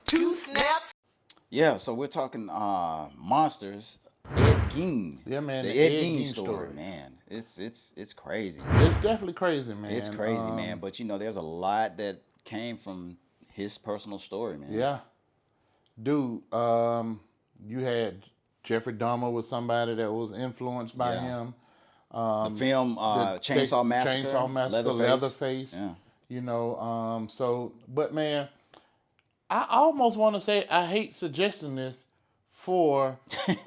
Two snaps. Yeah, so we're talking monsters. Ed Gein. Yeah, man, The the Ed Ed Gein Gein story, story. man. It's crazy. It's definitely crazy, It's man. crazy, man. But there's a lot that came from his personal story, man. Yeah, dude. You had Jeffrey Dahmer was somebody that was influenced by Yeah. him. The film The Chainsaw Massacre. Chainsaw Massacre, Leatherface. Yeah. But man, I almost want to say I hate suggesting this for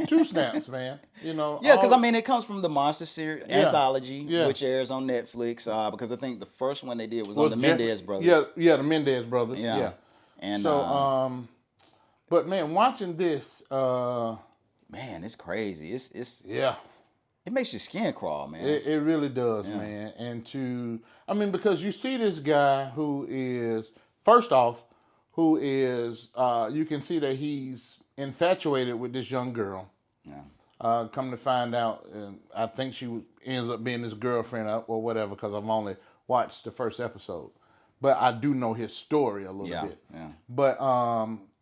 two snaps, man. Yeah, because it comes from the Monster series Yeah, Anthology, yeah. which airs on Netflix. Because I think the first one they did was Well, on the Mendez brothers. Yeah, the Mendez brothers. Yeah. Yeah. And But man, watching this, man, it's crazy. It's yeah, it makes your skin crawl, man. it really does, Yeah. man. Because you see this guy who is first off, you can see that he's infatuated with this young girl. Yeah. Come to find out, I think ends up being his girlfriend or whatever, because I've only watched the first episode. But I do know his story a little bit. Yeah. But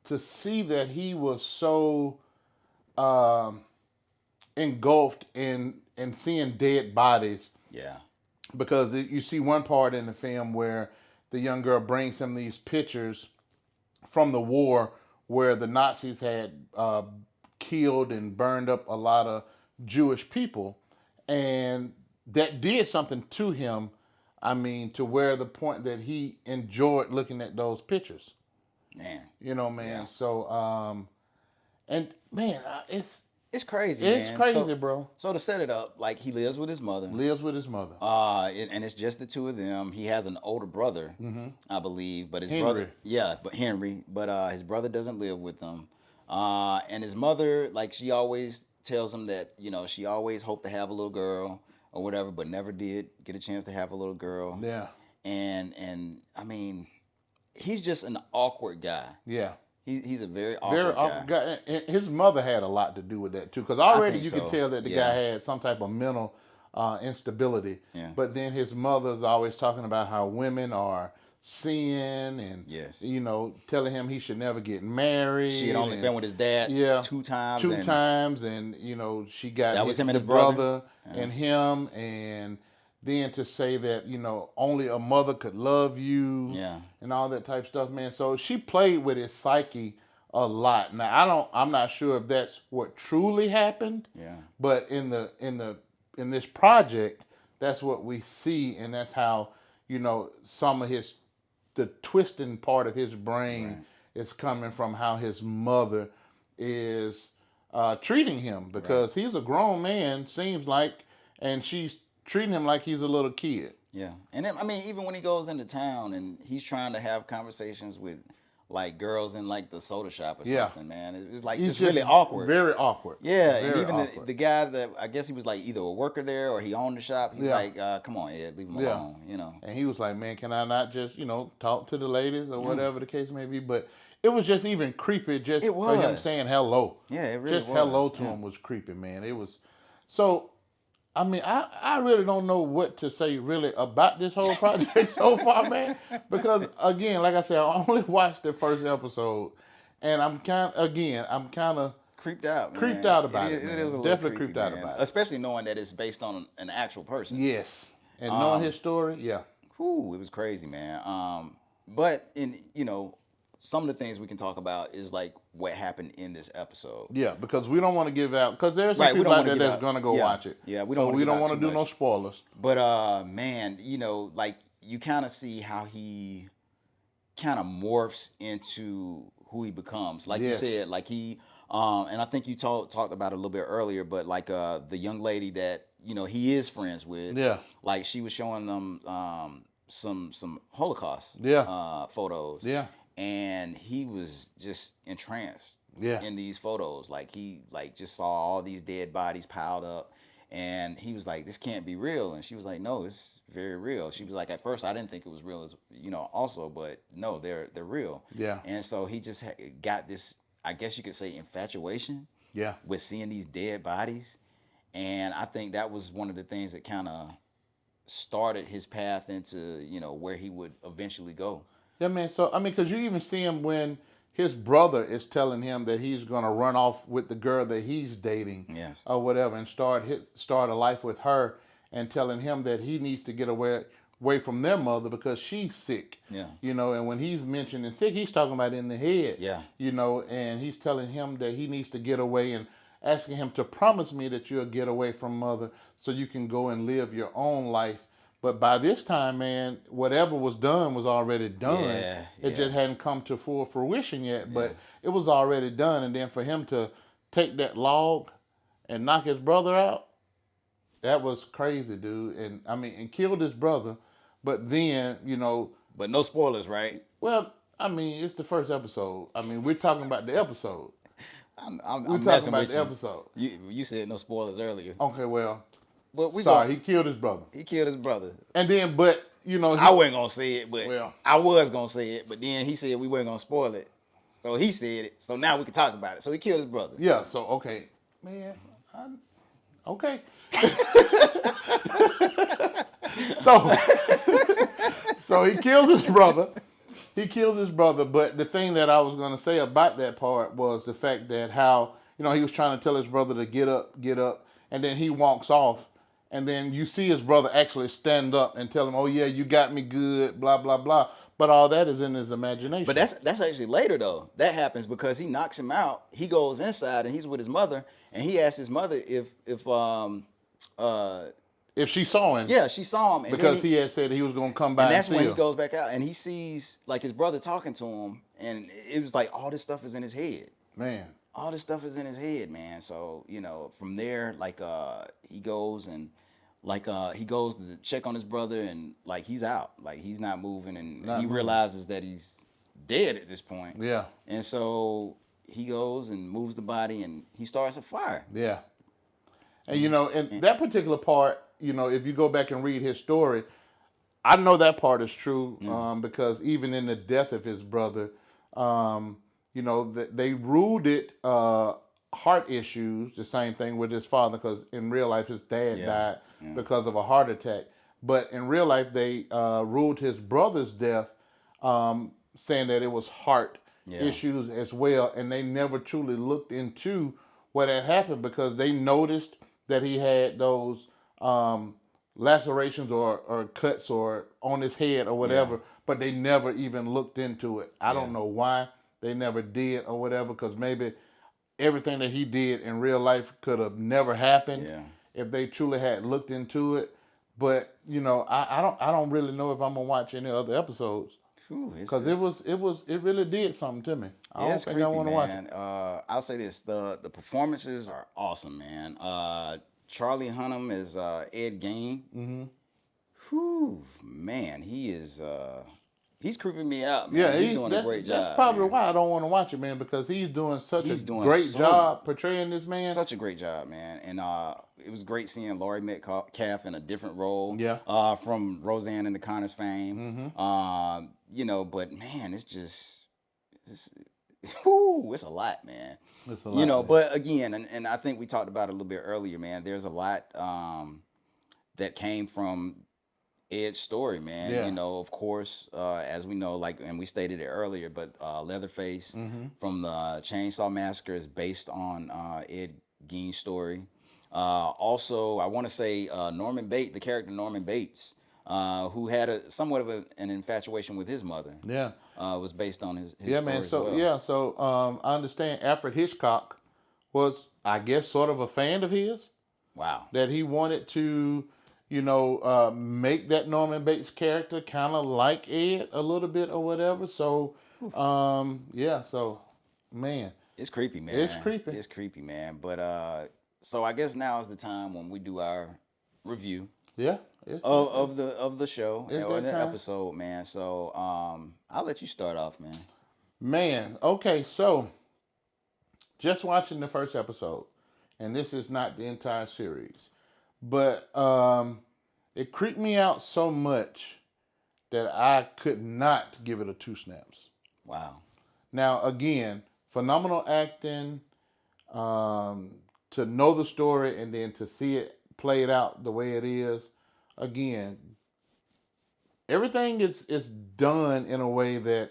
to see that he was so engulfed in seeing dead bodies, Yeah. because you see one part in the film where the young girl brings him these pictures from the war where the Nazis had killed and burned up a lot of Jewish people, and that did something to him. To where the point that he enjoyed looking at those pictures. Man. Man. Yeah. So, and man, It's crazy, it's man. crazy, bro. So to set it up, like he lives with his mother. And it's just the two of them. He has an older brother, I believe, but his brother, Henry, but his brother doesn't live with them. And his mother, like she always tells him that she always hoped to have a little girl or whatever, but never did get a chance to have a little girl. Yeah. And he's just an awkward guy. Yeah. He's a very awkward guy. And his mother had a lot to do with that too, because already you could tell that the guy had some type of mental instability. Yeah. But then his mother's always talking about how women are sin, and telling him he should never get married. She had only been with his dad two times, and she got that was him and his brother and him, and then to say that only a mother could love you, and all that type of stuff, man. So she played with his psyche a lot. Now I'm not sure if that's what truly happened, but in this project, that's what we see, and that's how some of the twisting part of his brain is coming from how his mother is treating him, because he's a grown man, seems like, and she's treating him like he's a little kid. Yeah. And then, even when he goes into town and he's trying to have conversations with like girls in like the soda shop or something, man, it's like just really awkward. Very awkward. Yeah. Very and even awkward. the guy that I guess he was like either a worker there or he owned the shop, he's like, come on, Ed, leave him alone, And he was like, man, can I not just, talk to the ladies or whatever the case may be? But it was just even creepy for him saying hello. Yeah, it really just hello to him was creepy, man. It was so. I really don't know what to say really about this whole project so far, man. Because again, like I said, I only watched the first episode, and I'm kind of creeped out. Creeped out about it. It is definitely creeped out man. about it, especially knowing that it's based on an actual person. Yes, and knowing his story, yeah. Whew, it was crazy, man. But in some of the things we can talk about is like what happened in this episode. Yeah, because we don't want to give out, because there's some people out there that's gonna go watch it. Yeah, we don't want to do no spoilers. But man, like you kind of see how he kind of morphs into who he becomes. Like you said, like he and I think you talked about it a little bit earlier, but like the young lady that he is friends with. Yeah. Like she was showing them some Holocaust photos. Yeah. And he was just entranced in these photos. Like he just saw all these dead bodies piled up, and he was like, "This can't be real." And she was like, "No, it's very real." She was like, "At first, I didn't think it was real, as also, but no, they're real." Yeah. And so he just got this, I guess you could say, infatuation. Yeah. With seeing these dead bodies, and I think that was one of the things that kind of started his path into where he would eventually go. Yeah, man. So because you even see him when his brother is telling him that he's going to run off with the girl that he's dating, or whatever, and start a life with her, and telling him that he needs to get away from their mother because she's sick. Yeah. You know, and when he's mentioning sick, he's talking about in the head. Yeah. You know, and he's telling him that he needs to get away and asking him to promise me that you'll get away from mother so you can go and live your own life. But by this time, man, whatever was done was already done. It just hadn't come to full fruition yet, but it was already done. And then for him to take that log and knock his brother out, that was crazy, dude. And I mean, and killed his brother. But then, you know. But no spoilers, right? Well, I mean, it's the first episode. I mean, we're talking about the episode. I'm talking about the episode. You said no spoilers earlier. Okay, well. But he killed his brother. He killed his brother. And then, but, you know. I wasn't going to say it, but I was going to say it. But then he said we weren't going to spoil it. So he said it. So now we can talk about it. So he killed his brother. Yeah, so, okay. Man, okay. So he kills his brother. But the thing that I was going to say about that part was the fact that how, you know, he was trying to tell his brother to get up, and then he walks off. And then you see his brother actually stand up and tell him, oh, yeah, you got me good, blah, blah, blah. But all that is in his imagination. But that's actually later, though. That happens because he knocks him out. He goes inside, and he's with his mother. And he asks his mother if she saw him. Yeah, she saw him. And because he had said he was going to come by and that's see when him. He goes back out, and he sees, like, his brother talking to him. And it was like all this stuff is in his head. Man. All this stuff is in his head, man. So, you know, from there, like, he goes and, like, he goes to check on his brother, and, like, he's out. Like, he's not moving, and he realizes that he's dead at this point. Yeah. And so he goes and moves the body, and he starts a fire. Yeah. And, you know, and that particular part, you know, if you go back and read his story, I know that part is true, because even in the death of his brother, you know, they ruled it heart issues, the same thing with his father, because in real life his dad died because of a heart attack. But in real life they ruled his brother's death, saying that it was heart issues as well, and they never truly looked into what had happened because they noticed that he had those lacerations or cuts or on his head or whatever, but they never even looked into it. I don't know why they never did or whatever, because maybe everything that he did in real life could have never happened if they truly had looked into it. But you know, I don't really know if I'm gonna watch any other episodes because it really did something to me. I don't think I want to watch it. I'll say this: the performances are awesome, man. Charlie Hunnam is Ed Gein. Mm-hmm. Whew, man, he's creeping me out, man. Yeah, he's doing a great job. That's probably why I don't want to watch it, man, because he's doing such a great job portraying this man. Such a great job, man. And it was great seeing Laurie Metcalf in a different role. Yeah. From Roseanne and the Connors fame. Mm-hmm. You know, but man, it's a lot, man. It's a lot, you know, man. But again, and I think we talked about it a little bit earlier, man. There's a lot that came from Ed's story, man. Yeah. You know, of course, as we know, like, and we stated it earlier, but Leatherface from the Chainsaw Massacre is based on Ed Gein Story. Also, I want to say Norman Bates, the character Norman Bates, who had somewhat of an infatuation with his mother. Yeah. Was based on his yeah, story man. So as well. So I understand Alfred Hitchcock was, I guess, sort of a fan of his. Wow. That he wanted to, you know, make that Norman Bates character kind of like Ed a little bit or whatever. So, yeah. So, man, it's creepy, man. It's creepy, man. But so I guess now is the time when we do our review. Yeah. Of the show or the episode, man. So I'll let you start off, man. Man, okay, so just watching the first episode, and this is not the entire series, but it creeped me out so much that I could not give it a 2 snaps. Wow. Now, again, phenomenal acting, to know the story and then to see it played out the way it is. Again, everything is done in a way that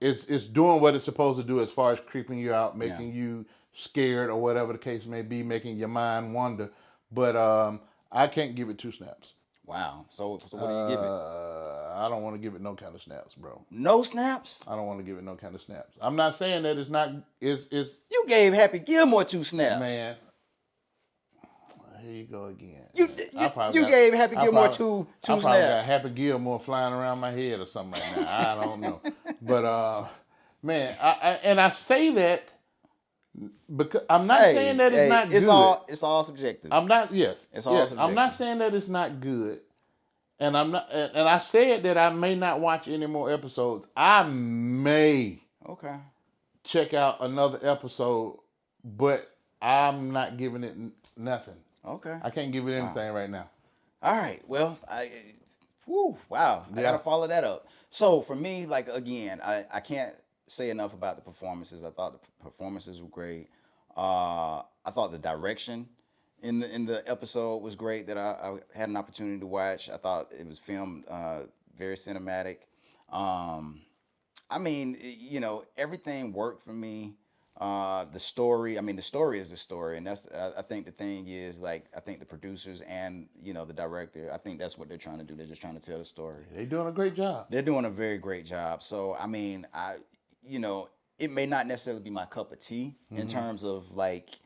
it's doing what it's supposed to do as far as creeping you out, making you scared or whatever the case may be, making your mind wander. But I can't give it 2 snaps. Wow. So what do you give it? I don't want to give it no kind of snaps, bro. No snaps? I don't want to give it no kind of snaps. I'm not saying that it's not. It's. You gave Happy Gilmore 2 snaps, man. Here you go again. You gave Happy Gilmore two snaps. I got Happy Gilmore flying around my head or something like that. I don't know. But man, I say that because I'm not saying that it's not good. It's all subjective. I'm not. Yes, it's all subjective. I'm not saying that it's not good, and I'm not. And I said that I may not watch any more episodes. I may check out another episode, but I'm not giving it nothing. Okay. I can't give it anything right now. All right. Well, wow. I gotta follow that up. So for me, like again, I can't say enough about the performances. I thought the performances were great. I thought the direction in the episode was great that I had an opportunity to watch. I thought it was filmed very cinematic. I mean, everything worked for me. The story, the story is the story, and that's I think the thing is, like, I think the producers and the director, I think that's what they're trying to do. They're just trying to tell the story. They're doing a great job. They're doing a very great job. So it may not necessarily be my cup of tea in terms of, like,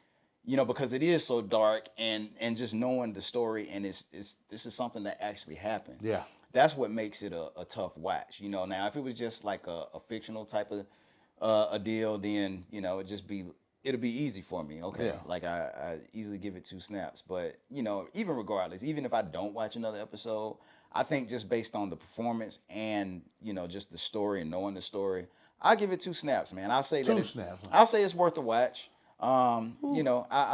because it is so dark, and just knowing the story, and this is something that actually happened. Yeah, that's what makes it a tough watch. Now if it was just like a fictional type of a deal, then it'll be easy for me. Okay, like I easily give it 2 snaps. But even regardless, even if I don't watch another episode, I think just based on the performance and just the story and knowing the story, I give it 2 snaps, man. I'll say that I'll say it's worth a watch. I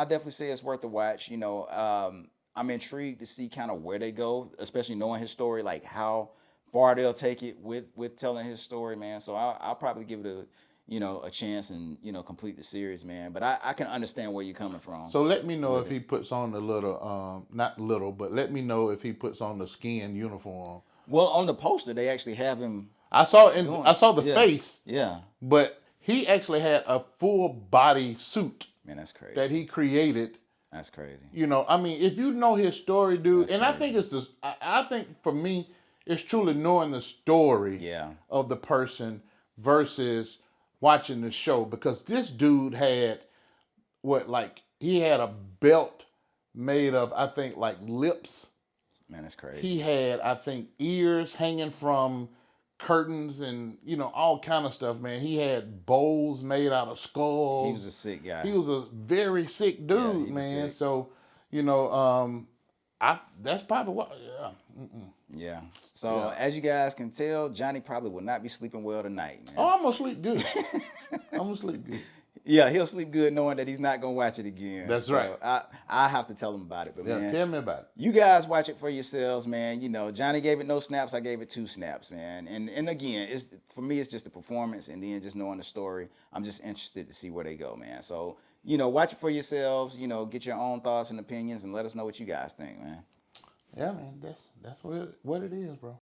definitely say it's worth a watch. I'm intrigued to see kind of where they go, especially knowing his story, like how far they'll take it with telling his story, man. So I'll probably give it a chance and complete the series, man. But I can understand where you're coming from. So let me know if he puts on the little not little, but let me know if he puts on the skin uniform. Well, on the poster they actually have him. I saw the face. Yeah. But he actually had a full body suit. Man, that's crazy. That he created. That's crazy. If you know his story, dude, that's and crazy. I think for me, it's truly knowing the story of the person versus watching the show, because this dude had he had a belt made of, I think, like lips. Man, that's crazy. He had, I think, ears hanging from curtains and all kind of stuff, man. He had bowls made out of skulls. He was a sick guy. He was a very sick dude, man. Sick. So that's probably what. Yeah. So as you guys can tell, Johnny probably will not be sleeping well tonight, man. Oh, I'm gonna sleep good. I'm gonna sleep good. Yeah, he'll sleep good knowing that he's not gonna watch it again. That's right. I have to tell him about it. But man, tell me about it. You guys watch it for yourselves, man. Johnny gave it no snaps. I gave it 2 snaps, man. And again, for me, it's just the performance, and then just knowing the story. I'm just interested to see where they go, man. So watch it for yourselves. Get your own thoughts and opinions, and let us know what you guys think, man. Yeah, man. That's what it is, bro.